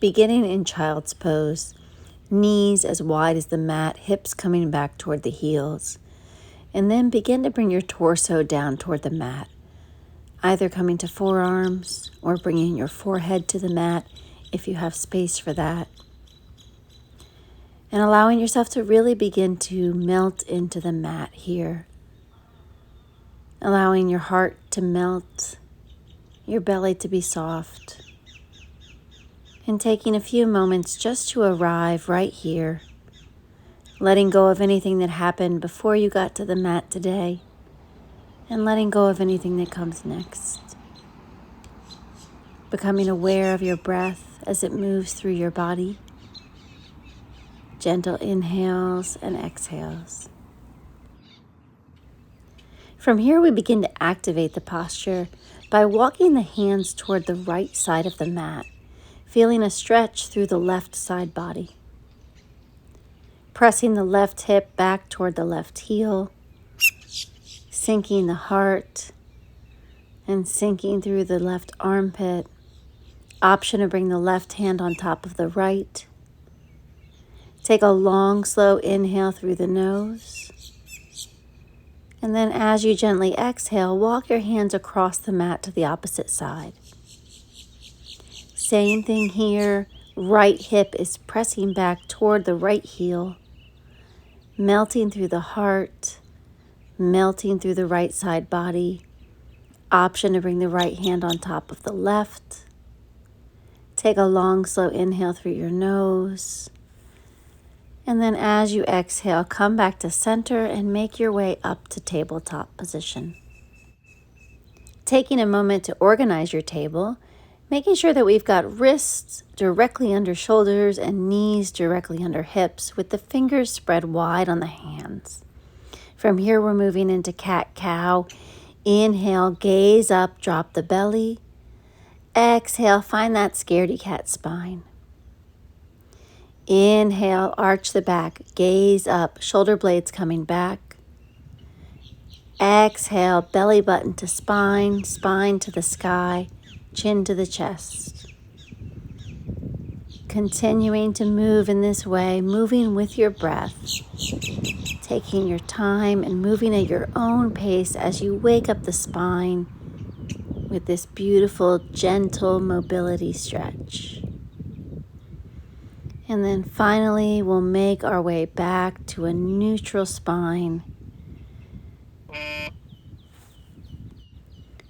Beginning in child's pose, knees as wide as the mat, hips coming back toward the heels. And then begin to bring your torso down toward the mat, either coming to forearms or bringing your forehead to the mat if you have space for that. And allowing yourself to really begin to melt into the mat here. Allowing your heart to melt, your belly to be soft. And taking a few moments just to arrive right here. Letting go of anything that happened before you got to the mat today. And letting go of anything that comes next. Becoming aware of your breath as it moves through your body. Gentle inhales and exhales. From here, we begin to activate the posture by walking the hands toward the right side of the mat, feeling a stretch through the left side body. Pressing the left hip back toward the left heel, sinking the heart and sinking through the left armpit. Option to bring the left hand on top of the right. Take a long, slow inhale through the nose. And then as you gently exhale, walk your hands across the mat to the opposite side. Same thing here. Right hip is pressing back toward the right heel, melting through the heart, melting through the right side body. Option to bring the right hand on top of the left. Take a long, slow inhale through your nose. And then as you exhale, come back to center and make your way up to tabletop position. Taking a moment to organize your table, making sure that we've got wrists directly under shoulders and knees directly under hips with the fingers spread wide on the hands. From here, we're moving into cat-cow. Inhale, gaze up, drop the belly. Exhale, find that scaredy cat spine. Inhale, arch the back, gaze up, shoulder blades coming back. Exhale, belly button to spine, spine to the sky, chin to the chest. Continuing to move in this way, moving with your breath, taking your time and moving at your own pace as you wake up the spine with this beautiful, gentle mobility stretch. And then finally, we'll make our way back to a neutral spine.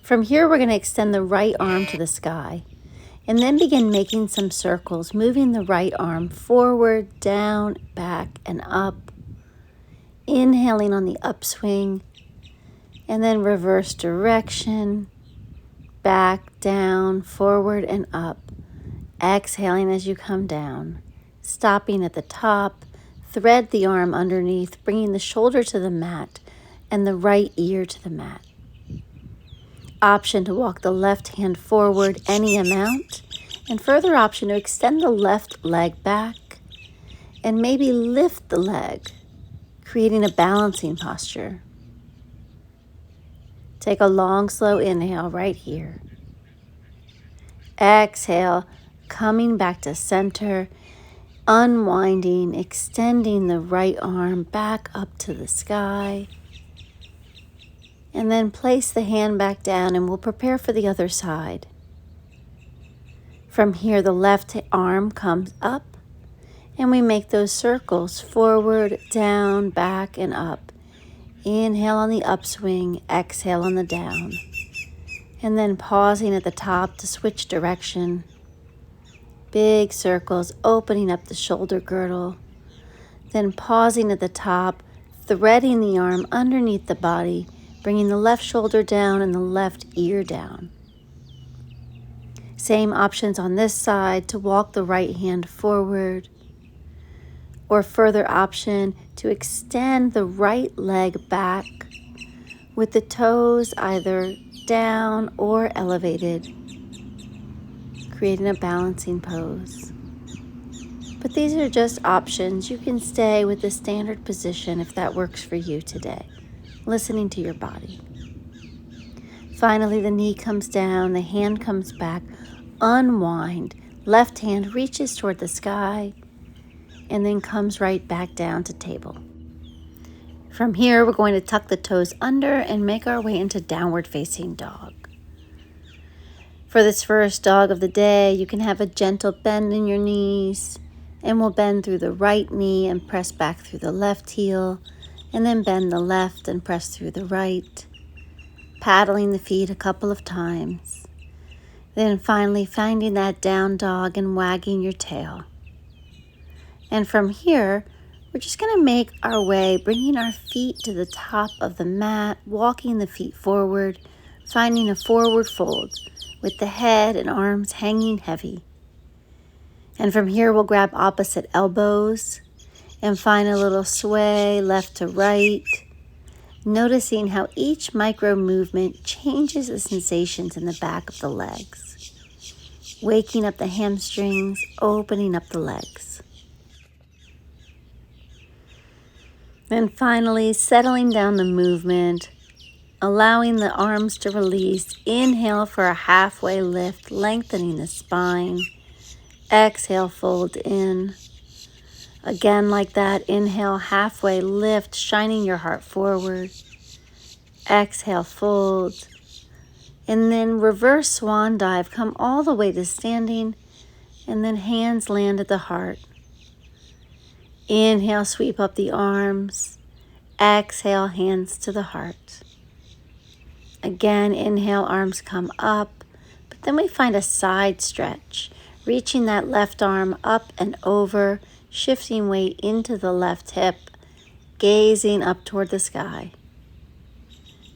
From here, we're going to extend the right arm to the sky and then begin making some circles, moving the right arm forward, down, back, and up. Inhaling on the upswing and then reverse direction, back, down, forward, and up. Exhaling as you come down. Stopping at the top, thread the arm underneath, bringing the shoulder to the mat and the right ear to the mat. Option to walk the left hand forward any amount, and further option to extend the left leg back and maybe lift the leg, creating a balancing posture. Take a long, slow inhale right here. Exhale, coming back to center. Unwinding, extending the right arm back up to the sky. And then place the hand back down and we'll prepare for the other side. From here, the left arm comes up and we make those circles forward, down, back, and up. Inhale on the upswing, exhale on the down. And then pausing at the top to switch direction. Big circles, opening up the shoulder girdle. Then pausing at the top, threading the arm underneath the body, bringing the left shoulder down and the left ear down. Same options on this side to walk the right hand forward. Or further option to extend the right leg back with the toes either down or elevated, creating a balancing pose. But these are just options. You can stay with the standard position if that works for you today, listening to your body. Finally, the knee comes down, the hand comes back, unwind, Left hand reaches toward the sky and then comes right back down to table. From here, we're going to tuck the toes under and make our way into downward facing dog. For this first dog of the day, you can have a gentle bend in your knees, and we'll bend through the right knee and press back through the left heel, and then bend the left and press through the right, paddling the feet a couple of times. Then finally finding that down dog and wagging your tail. And from here, we're just going to make our way, bringing our feet to the top of the mat, walking the feet forward, finding a forward fold with the head and arms hanging heavy. And from here, we'll grab opposite elbows and find a little sway left to right, noticing how each micro movement changes the sensations in the back of the legs, waking up the hamstrings, opening up the legs. Then finally, settling down the movement, allowing the arms to release. Inhale for a halfway lift, lengthening the spine. Exhale, fold in. Again like that, inhale, halfway lift, shining your heart forward. Exhale, fold. And then reverse swan dive, come all the way to standing, and then hands land at the heart. Inhale, sweep up the arms. Exhale, hands to the heart. Again, inhale, arms come up, but then we find a side stretch, reaching that left arm up and over, shifting weight into the left hip, gazing up toward the sky.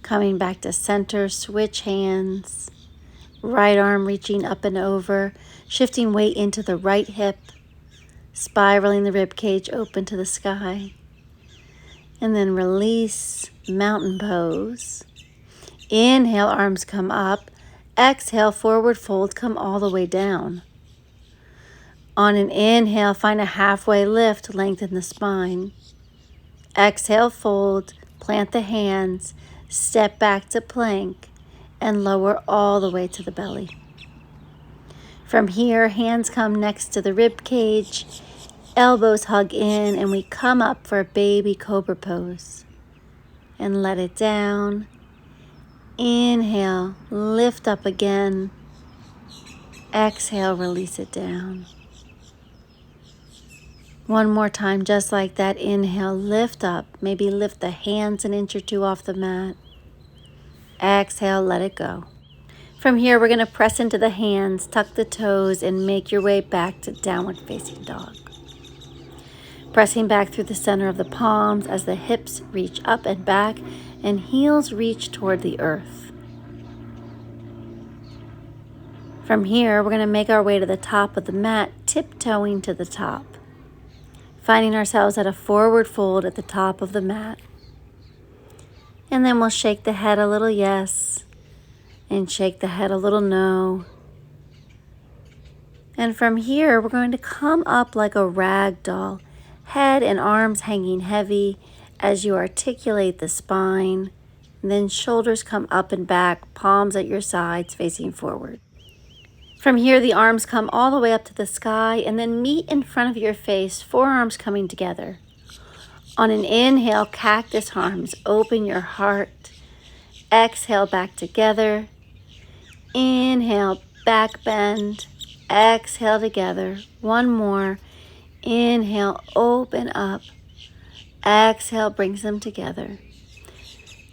Coming back to center, switch hands, right arm reaching up and over, shifting weight into the right hip, spiraling the rib cage open to the sky. And then release, mountain pose. Inhale, arms come up. Exhale, forward fold, come all the way down. On an inhale, find a halfway lift, lengthen the spine. Exhale, fold, plant the hands, step back to plank, and lower all the way to the belly. From here, hands come next to the rib cage, elbows hug in, and we come up for a baby cobra pose. And let it down. Inhale, lift up again. Exhale, release it down. One more time, just like that. Inhale, lift up. Maybe lift the hands an inch or two off the mat. Exhale, let it go. From here, we're going to press into the hands, tuck the toes, and make your way back to downward facing dog. Pressing back through the center of the palms as the hips reach up and back and heels reach toward the earth. From here, we're going to make our way to the top of the mat, tiptoeing to the top. Finding ourselves at a forward fold at the top of the mat. And then we'll shake the head a little yes, and shake the head a little no. And from here, we're going to come up like a rag doll, head and arms hanging heavy as you articulate the spine. And then shoulders come up and back, palms at your sides facing forward. From here, the arms come all the way up to the sky and then meet in front of your face, forearms coming together. On an inhale, cactus arms, open your heart. Exhale, back together. Inhale, back bend. Exhale together. One more. Inhale, open up. Exhale, brings them together.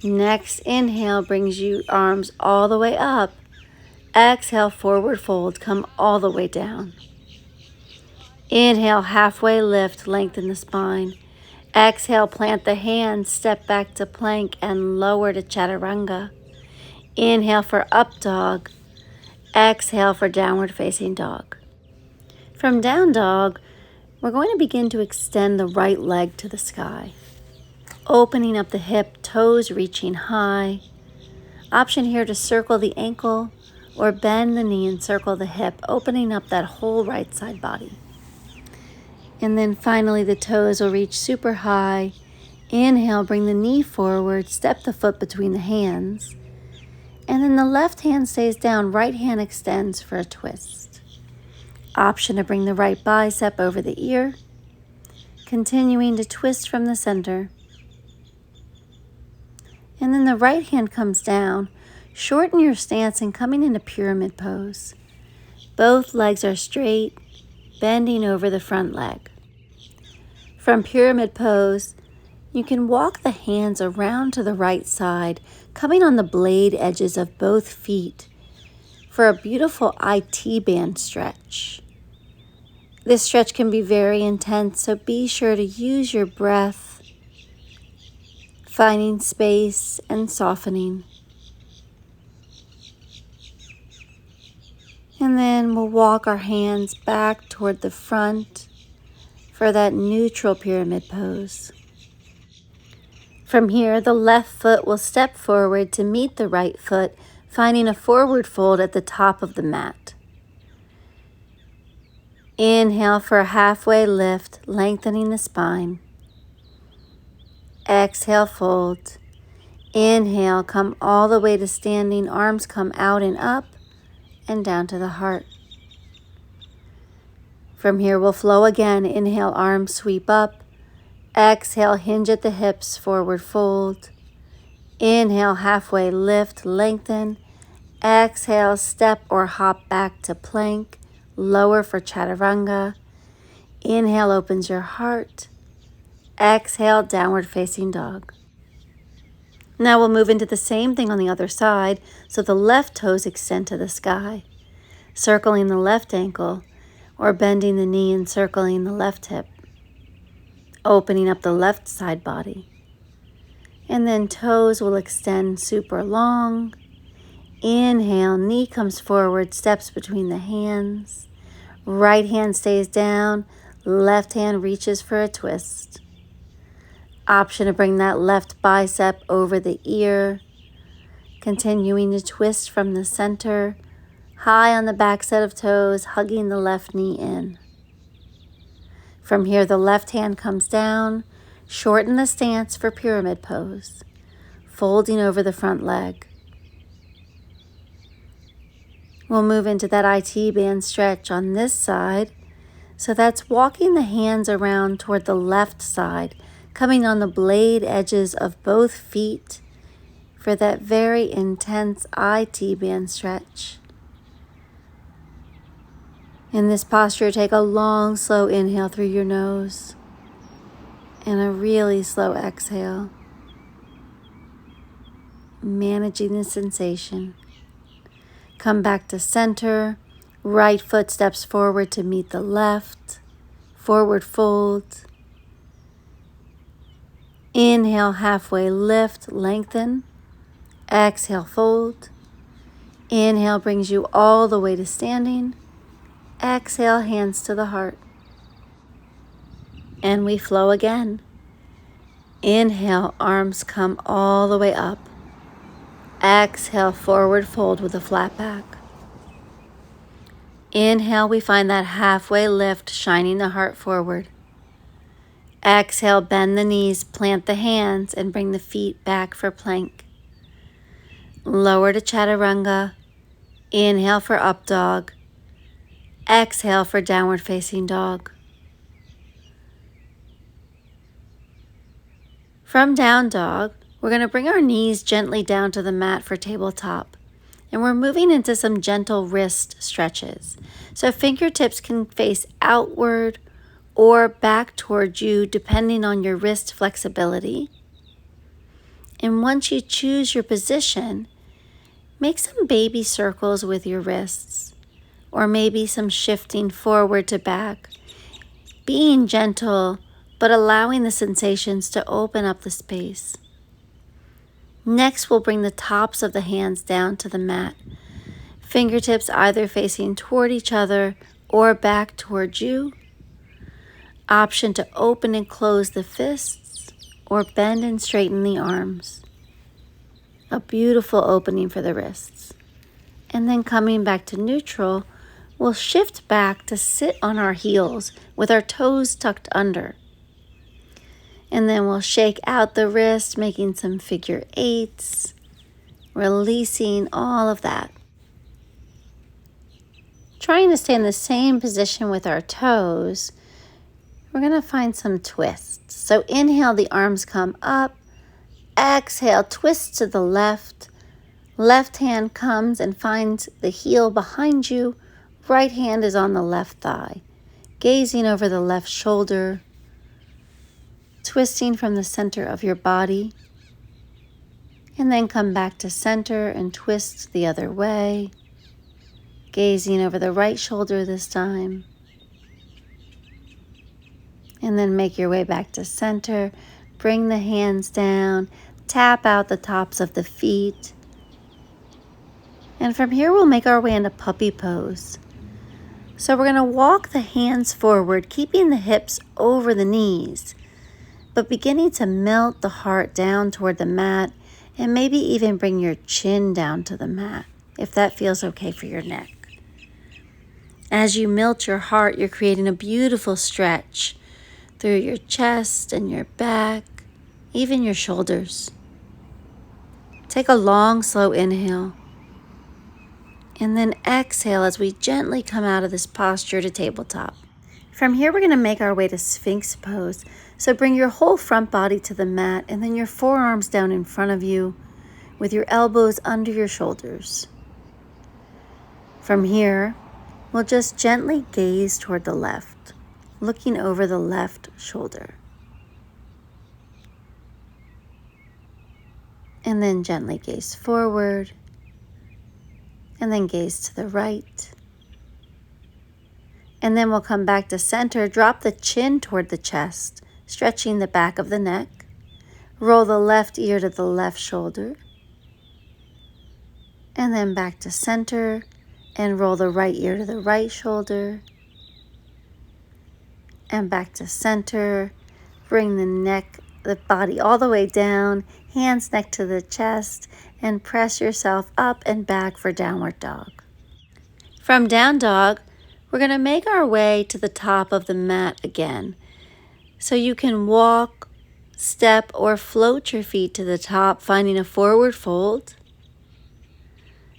Next inhale brings you arms all the way up. Exhale, forward fold, come all the way down. Inhale, halfway lift, lengthen the spine. Exhale, plant the hands, step back to plank and lower to chaturanga. Inhale for up dog. Exhale for downward facing dog. From down dog, we're going to begin to extend the right leg to the sky. Opening up the hip, toes reaching high. Option here to circle the ankle or bend the knee and circle the hip, opening up that whole right side body. And then finally the toes will reach super high. Inhale, bring the knee forward, step the foot between the hands. And then the left hand stays down, right hand extends for a twist. Option to bring the right bicep over the ear, continuing to twist from the center. And then the right hand comes down. Shorten your stance and coming into pyramid pose. Both legs are straight, bending over the front leg. From pyramid pose, you can walk the hands around to the right side, coming on the blade edges of both feet for a beautiful IT band stretch. This stretch can be very intense, so be sure to use your breath, finding space and softening. And then we'll walk our hands back toward the front for that neutral pyramid pose. From here, the left foot will step forward to meet the right foot, finding a forward fold at the top of the mat. Inhale for a halfway lift, lengthening the spine. Exhale, fold. Inhale, come all the way to standing. Arms come out and up and down to the heart. From here, we'll flow again. Inhale, arms sweep up. Exhale, hinge at the hips, forward fold. Inhale, halfway lift, lengthen. Exhale, step or hop back to plank. Lower for chaturanga. Inhale, opens your heart. Exhale, downward facing dog. Now we'll move into the same thing on the other side, so the left toes extend to the sky, circling the left ankle, or bending the knee and circling the left hip, opening up the left side body. And then toes will extend super long. Inhale, knee comes forward, steps between the hands. Right hand stays down, left hand reaches for a twist. Option to bring that left bicep over the ear, continuing to twist from the center, high on the back set of toes, hugging the left knee in. From here, the left hand comes down, shorten the stance for pyramid pose, folding over the front leg. We'll move into that IT band stretch on this side. So that's walking the hands around toward the left side, coming on the blade edges of both feet for that very intense IT band stretch. In this posture, take a long, slow inhale through your nose and a really slow exhale, managing the sensation. Come back to center, right foot steps forward to meet the left, forward fold. Inhale, halfway lift, lengthen. Exhale, fold. Inhale brings you all the way to standing. Exhale, hands to the heart. And we flow again. Inhale, arms come all the way up. Exhale, forward fold with a flat back. Inhale, we find that halfway lift, shining the heart forward. Exhale, bend the knees, plant the hands, and bring the feet back for plank. Lower to chaturanga. Inhale for up dog. Exhale for downward facing dog. From down dog, we're going to bring our knees gently down to the mat for tabletop. And we're moving into some gentle wrist stretches. So fingertips can face outward or back towards you depending on your wrist flexibility. And once you choose your position, make some baby circles with your wrists, or maybe some shifting forward to back, being gentle but allowing the sensations to open up the space. Next, we'll bring the tops of the hands down to the mat, fingertips either facing toward each other or back towards you. Option to open and close the fists or bend and straighten the arms. A beautiful opening for the wrists. And then coming back to neutral, we'll shift back to sit on our heels with our toes tucked under. And then we'll shake out the wrist, making some figure eights, releasing all of that. Trying to stay in the same position with our toes, we're going to find some twists. So inhale, the arms come up. Exhale, twist to the left. Left hand comes and finds the heel behind you. Right hand is on the left thigh. Gazing over the left shoulder. Twisting from the center of your body. And then come back to center and twist the other way. Gazing over the right shoulder this time. And then make your way back to center. Bring the hands down. Tap out the tops of the feet. And from here, we'll make our way into puppy pose. So we're going to walk the hands forward, keeping the hips over the knees, but beginning to melt the heart down toward the mat, and maybe even bring your chin down to the mat, if that feels okay for your neck. As you melt your heart, you're creating a beautiful stretch through your chest and your back, even your shoulders. Take a long, slow inhale. And then exhale as we gently come out of this posture to tabletop. From here, we're going to make our way to Sphinx pose. So bring your whole front body to the mat and then your forearms down in front of you with your elbows under your shoulders. From here, we'll just gently gaze toward the left, looking over the left shoulder. And then gently gaze forward. And then gaze to the right. And then we'll come back to center. Drop the chin toward the chest, stretching the back of the neck. Roll the left ear to the left shoulder. And then back to center and roll the right ear to the right shoulder. And back to center. Bring the neck, the body all the way down, hands neck to the chest, and press yourself up and back for downward dog. From down dog, we're going to make our way to the top of the mat again. So you can walk, step, or float your feet to the top, finding a forward fold.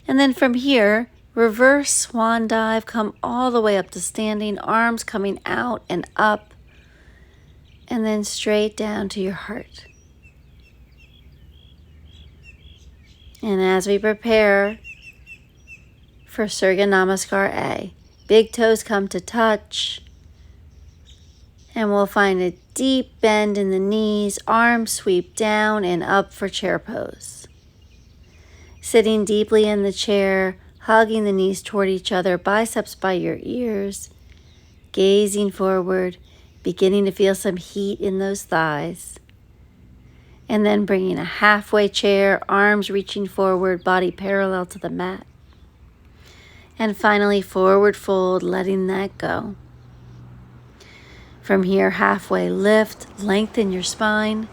And then from here, reverse swan dive, come all the way up to standing, arms coming out and up, and then straight down to your heart. And as we prepare for Surya Namaskar A, big toes come to touch. And we'll find a deep bend in the knees, arms sweep down and up for chair pose. Sitting deeply in the chair, hugging the knees toward each other, biceps by your ears, gazing forward, beginning to feel some heat in those thighs. And then bringing a halfway chair, arms reaching forward, body parallel to the mat. And finally, forward fold, letting that go. From here, halfway lift, lengthen your spine.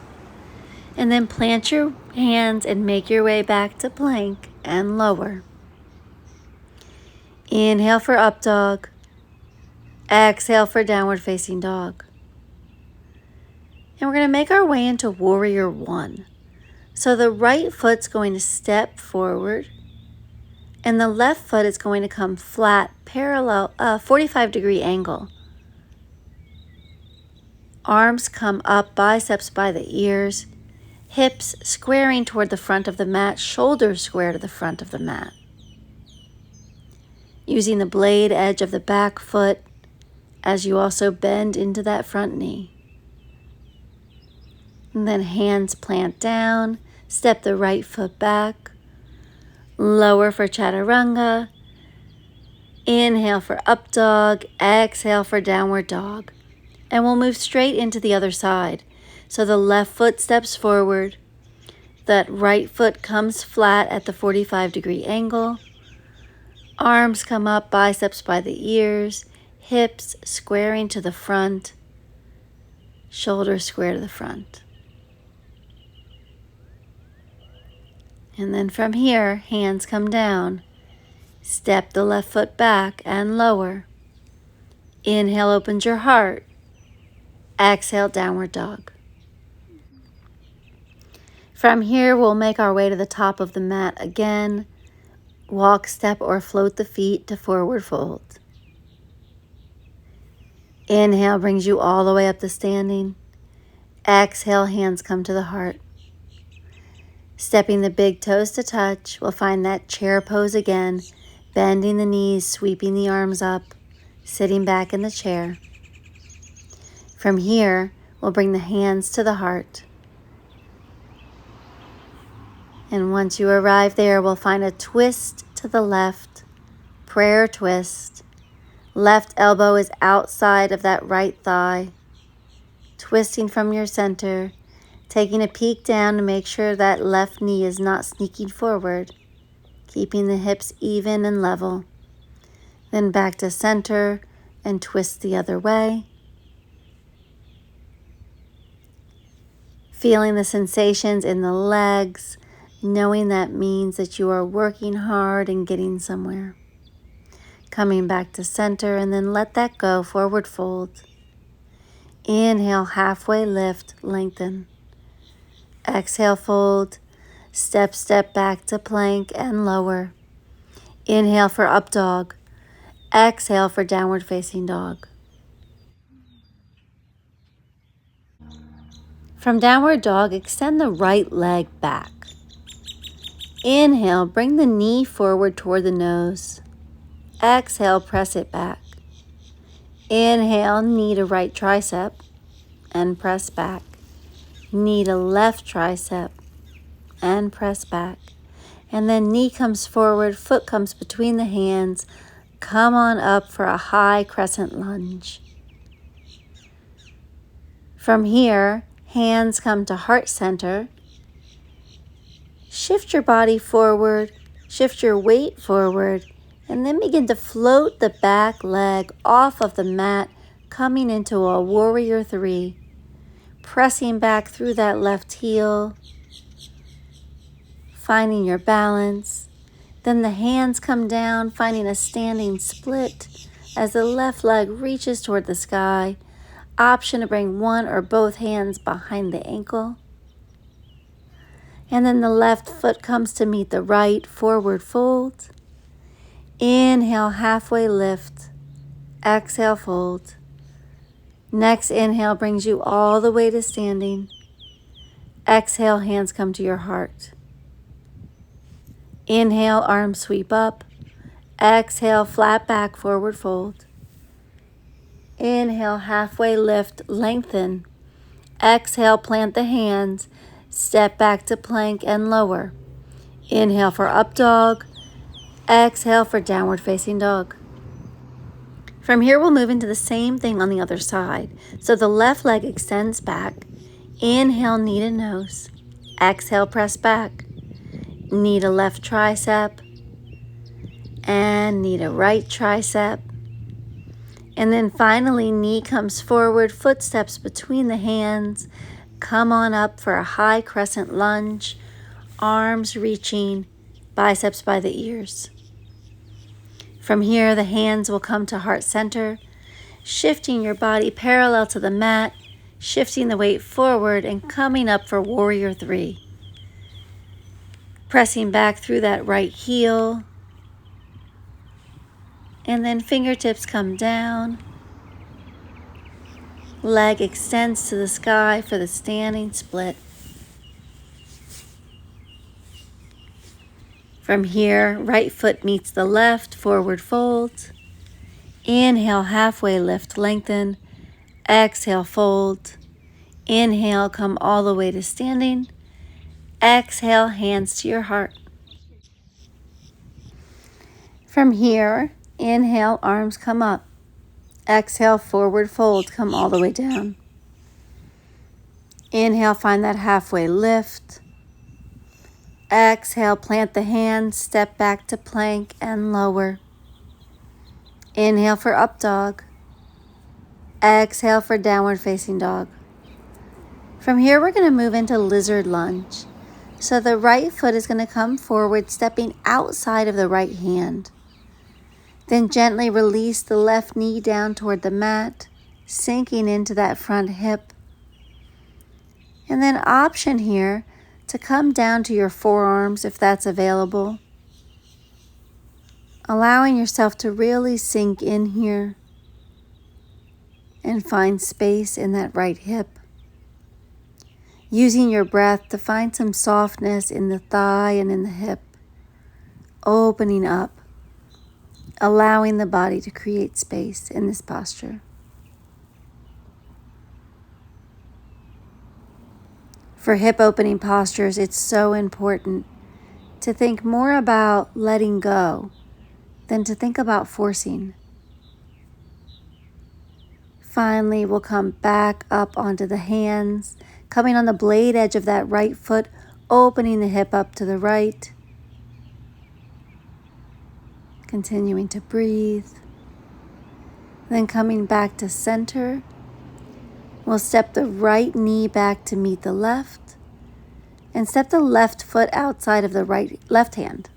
And then plant your hands and make your way back to plank and lower. Inhale for up dog. Exhale for downward facing dog. And we're going to make our way into warrior one. So the right foot's going to step forward and the left foot is going to come flat, parallel, 45-degree angle. Arms come up, biceps by the ears, hips squaring toward the front of the mat, shoulders square to the front of the mat. Using the blade edge of the back foot as you also bend into that front knee. And then hands plant down, step the right foot back, lower for chaturanga, inhale for up dog, exhale for downward dog. And we'll move straight into the other side. So the left foot steps forward, that right foot comes flat at the 45-degree angle, arms come up, biceps by the ears, hips squaring to the front, shoulders square to the front. And then from here, hands come down. Step the left foot back and lower. Inhale, opens your heart. Exhale, downward dog. From here, we'll make our way to the top of the mat again. Walk, step, or float the feet to forward fold. Inhale brings you all the way up to standing. Exhale, hands come to the heart. Stepping the big toes to touch, we'll find that chair pose again, bending the knees, sweeping the arms up, sitting back in the chair. From here, we'll bring the hands to the heart. And once you arrive there, we'll find a twist to the left, prayer twist. Left elbow is outside of that right thigh. Twisting from your center, taking a peek down to make sure that left knee is not sneaking forward, keeping the hips even and level. Then back to center and twist the other way. Feeling the sensations in the legs, knowing that means that you are working hard and getting somewhere. Coming back to center and then let that go, forward fold. Inhale, halfway lift, lengthen. Exhale, fold, step back to plank and lower. Inhale for up dog. Exhale for downward facing dog. From downward dog, extend the right leg back. Inhale, bring the knee forward toward the nose. Exhale, press it back. Inhale, knee to right tricep and press back. Knee to left tricep and press back. And then knee comes forward, foot comes between the hands. Come on up for a high crescent lunge. From here, hands come to heart center. Shift your body forward, shift your weight forward, and then begin to float the back leg off of the mat, coming into a warrior three. Pressing back through that left heel, finding your balance. Then the hands come down, finding a standing split as the left leg reaches toward the sky. Option to bring one or both hands behind the ankle. And then the left foot comes to meet the right, forward fold. Inhale, halfway lift. Exhale, fold. Next inhale brings you all the way to standing. Exhale, hands come to your heart. Inhale, arms sweep up. Exhale, flat back, forward fold. Inhale, halfway lift, lengthen. Exhale, plant the hands. Step back to plank and lower. Inhale for up dog. Exhale for downward facing dog. From here, we'll move into the same thing on the other side. So the left leg extends back. Inhale, knee to nose. Exhale, press back. Knee to left tricep. And knee to right tricep. And then finally, knee comes forward, footsteps between the hands. Come on up for a high crescent lunge. Arms reaching, biceps by the ears. From here, the hands will come to heart center, shifting your body parallel to the mat, shifting the weight forward and coming up for warrior three. Pressing back through that right heel. And then fingertips come down. Leg extends to the sky for the standing split. From here, right foot meets the left, forward fold. Inhale, halfway lift, lengthen. Exhale, fold. Inhale, come all the way to standing. Exhale, hands to your heart. From here, inhale, arms come up. Exhale, forward fold, come all the way down. Inhale, find that halfway lift. Exhale, plant the hands, step back to plank and lower. Inhale for up dog. Exhale for downward facing dog. From here, we're going to move into lizard lunge. So the right foot is going to come forward, stepping outside of the right hand. Then gently release the left knee down toward the mat, sinking into that front hip. And then option here to come down to your forearms if that's available. Allowing yourself to really sink in here and find space in that right hip. Using your breath to find some softness in the thigh and in the hip. Opening up, allowing the body to create space in this posture. For hip opening postures, it's so important to think more about letting go than to think about forcing. Finally, we'll come back up onto the hands, coming on the blade edge of that right foot, opening the hip up to the right. Continuing to breathe. Then coming back to center, we'll step the right knee back to meet the left and step the left foot outside of the left hand.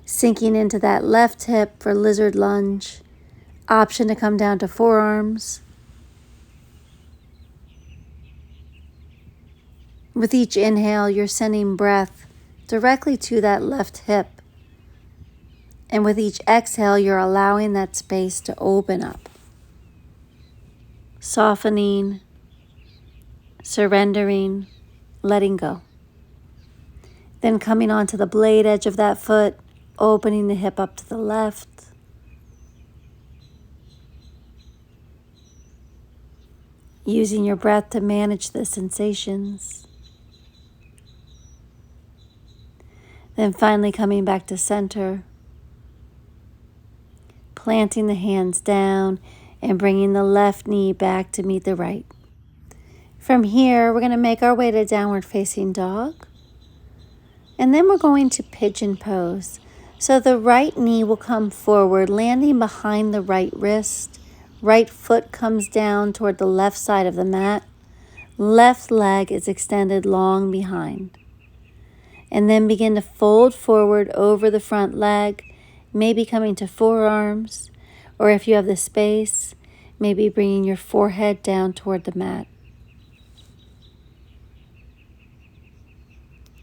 Sinking into that left hip for lizard lunge. Option to come down to forearms. With each inhale, you're sending breath directly to that left hip. And with each exhale, you're allowing that space to open up. Softening, surrendering, letting go. Then coming onto the blade edge of that foot, opening the hip up to the left. Using your breath to manage the sensations. Then finally coming back to center. Planting the hands down and bringing the left knee back to meet the right. From here, we're going to make our way to downward facing dog. And then we're going to pigeon pose. So the right knee will come forward, landing behind the right wrist. Right foot comes down toward the left side of the mat. Left leg is extended long behind. And then begin to fold forward over the front leg, maybe coming to forearms, or if you have the space, maybe bringing your forehead down toward the mat.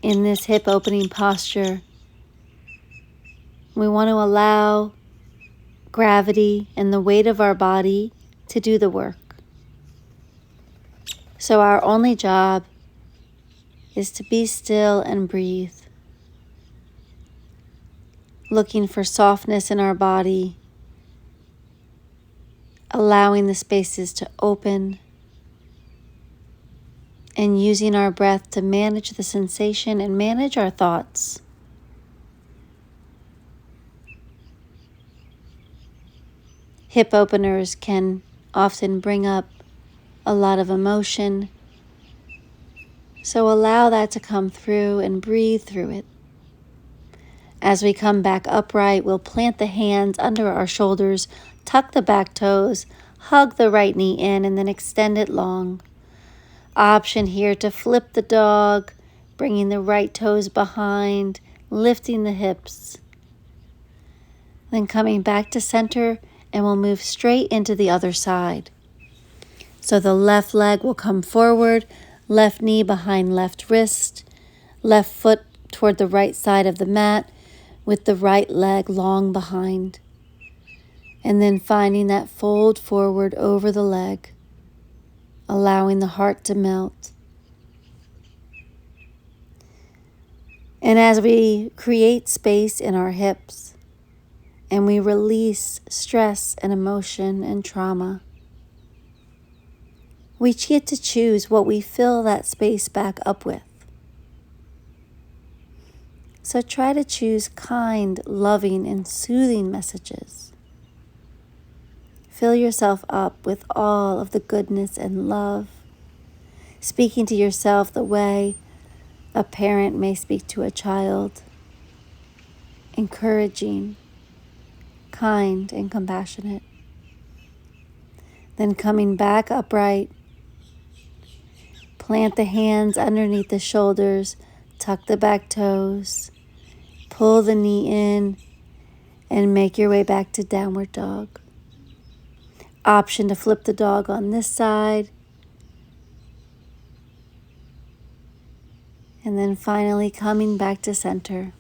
In this hip opening posture, we want to allow gravity and the weight of our body to do the work. So our only job is to be still and breathe, looking for softness in our body, allowing the spaces to open, and using our breath to manage the sensation and manage our thoughts. Hip openers can often bring up a lot of emotion, so allow that to come through and breathe through it. As we come back upright, we'll plant the hands under our shoulders, tuck the back toes, hug the right knee in, and then extend it long. Option here to flip the dog, bringing the right toes behind, lifting the hips. Then coming back to center, and we'll move straight into the other side. So the left leg will come forward, left knee behind left wrist, left foot toward the right side of the mat, with the right leg long behind. And then finding that fold forward over the leg, allowing the heart to melt. And as we create space in our hips and we release stress and emotion and trauma, we get to choose what we fill that space back up with. So try to choose kind, loving, and soothing messages. Fill yourself up with all of the goodness and love, speaking to yourself the way a parent may speak to a child, encouraging, kind, and compassionate. Then coming back upright, plant the hands underneath the shoulders, tuck the back toes, pull the knee in, and make your way back to downward dog. Option to flip the dog on this side. And then finally coming back to center.